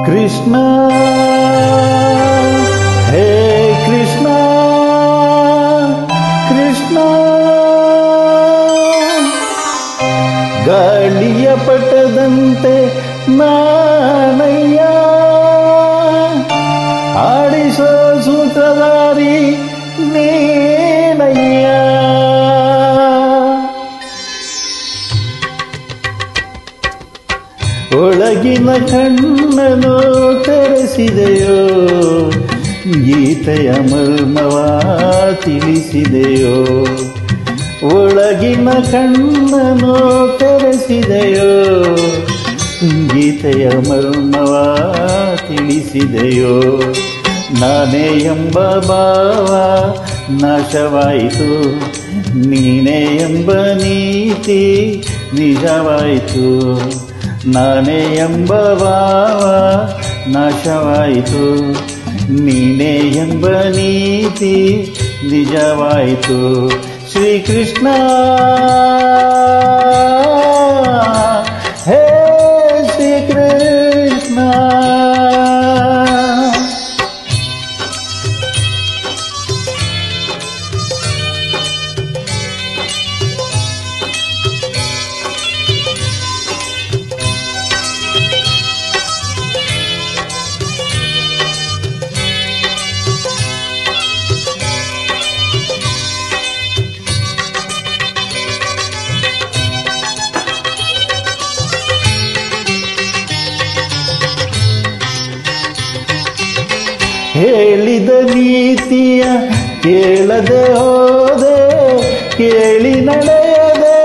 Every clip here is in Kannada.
ಕೃಷ್ಣ ಹೇ ಕೃಷ್ಣ ಕೃಷ್ಣ ಗಾಳಿಯ ಪಟದಂತೆ ನಾನಯ್ಯ ಆಡಿಸೋ ಸೂತ್ರಧಾರಿ ನೀನಯ್ಯ ಒಳಗಿನ ಕಣ್ಣನು ತೆರೆಸಿದೆಯೋ ಗೀತೆಯ ಮರ್ಮವ ತಿಳಿಸಿದೆಯೋ ಒಳಗಿನ ಕಣ್ಣನು ತೆರೆಸಿದೆಯೋ ಗೀತೆಯ ಮರ್ಮವ ತಿಳಿಸಿದೆಯೋ ನಾನೇ ಎಂಬ ಭಾವ ನಾಶವಾಯಿತು ನೀನೇ ಎಂಬ ನೀತಿ ನಿಜವಾಯಿತು ನಾನೇ ಎಂಬ ಭಾವ ನಾಶವಾಯಿತು ನೀನೇ ಎಂಬ ನೀತಿ ನಿಜವಾಯಿತು ಶ್ರೀಕೃಷ್ಣ ಹೇ ಶ್ರೀಕೃಷ್ಣ ಹೇಳಿದ ನೀತಿಯ ಕೇಳದೆ ಹೋದೆ ಕೇಳಿ ನಡೆಯದೆ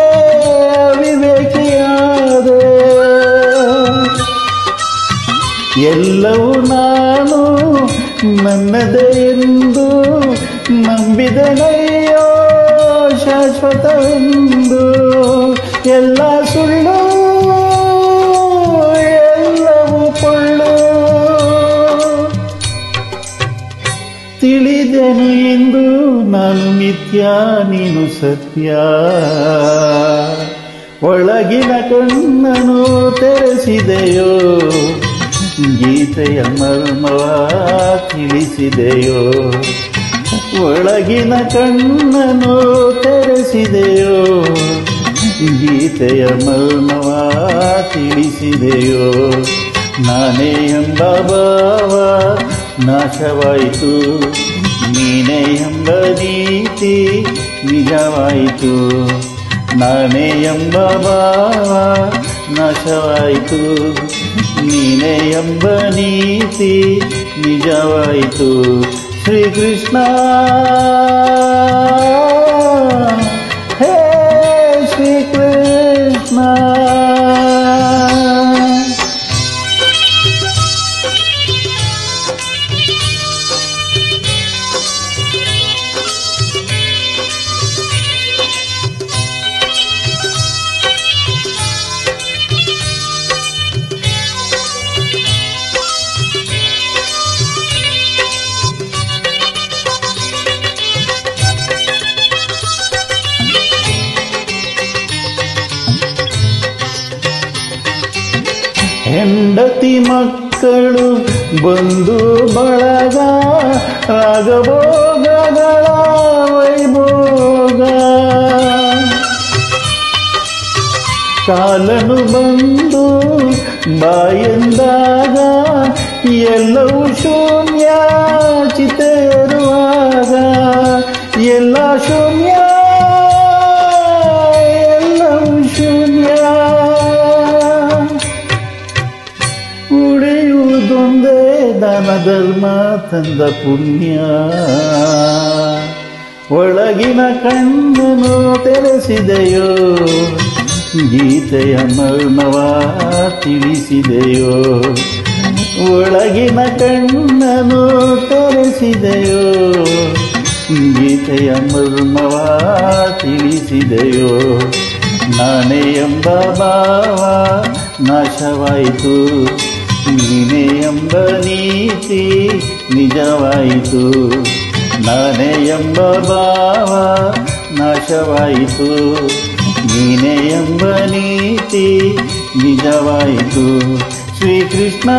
ಅವಿವೇಕಿಯಾದೆ ಎಲ್ಲವೂ ನಾನು ನನ್ನದೇ ಎಂದು ನಂಬಿದೆನಯ್ಯೋ ಶಾಶ್ವತವೆಂದು ಎಲ್ಲ ಸುಳ್ಳು ಎಲ್ಲವೂ ಕೊಳ್ಳು ತಿಳಿದೆನು ಎಂದು ನಾನು ಮಿಥ್ಯ ನೀನು ಸತ್ಯ ಒಳಗಿನ ಕಣ್ಣನು ತೆರೆಸಿದೆಯೋ ಗೀತೆಯ ಮರ್ಮವ ತಿಳಿಸಿದೆಯೋ ಒಳಗಿನ ಕಣ್ಣನು ತೆರೆಸಿದೆಯೋ ಗೀತೆಯ ಮರ್ಮವ ತಿಳಿಸಿದೆಯೋ ನಾನೇ ಎಂಬ ಭಾವ ನಾಶವಾಯಿತು ನೀನೇ ಎಂಬ ನೀತಿ ನಿಜವಾಯಿತು ನಾನೇ ಎಂಬ ಭಾವ ನಾಶವಾಯಿತು ನೀನೇ ಎಂಬ ನೀತಿ ನಿಜವಾಯಿತು ಶ್ರೀಕೃಷ್ಣ ಹೇ ಶ್ರೀಕೃಷ್ಣ ಹೆಂಡತಿ ಮಕ್ಕಳು ಬಂಧು ಬಳಗ ರಾಗಭೋಗಗಳ ವೈಭೋಗ ಕಾಲನು ಬಂದು ಬಾಯೆಂದಾಗ ಎಲ್ಲವೂ ಶೂನ್ಯ ಚಿತೆರುವಾಗ ಎಲ್ಲ ಶೂನ್ಯ ಎಲ್ಲವೂ ಶೂನ್ಯ ಉಳಿಯುವುದೊಂದೇ ದಾನ ಧರ್ಮ ತಂದ ಪುಣ್ಯ ಒಳಗಿನ ಕಣ್ಣನು ತೆರೆಸಿದೆಯೋ ಗೀತೆಯ ಮರ್ಮವ ತಿಳಿಸಿದೆಯೋ ಒಳಗಿನ ಕಣ್ಣನು ತೆರೆಸಿದೆಯೋ ಗೀತೆಯ ಮರ್ಮವ ತಿಳಿಸಿದೆಯೋ ನಾನೇ ಎಂಬ ಭಾವ ನಾಶವಾಯಿತು ನೀನೇ ಎಂಬ ನೀತಿ ನಿಜವಾಯಿತು ನಾನೇ ಎಂಬ ಭಾವ ನಾಶವಾಯಿತು ನೀನೇ ಎಂಬ ನೀತಿ ನಿಜವಾಯಿತು ಶ್ರೀಕೃಷ್ಣ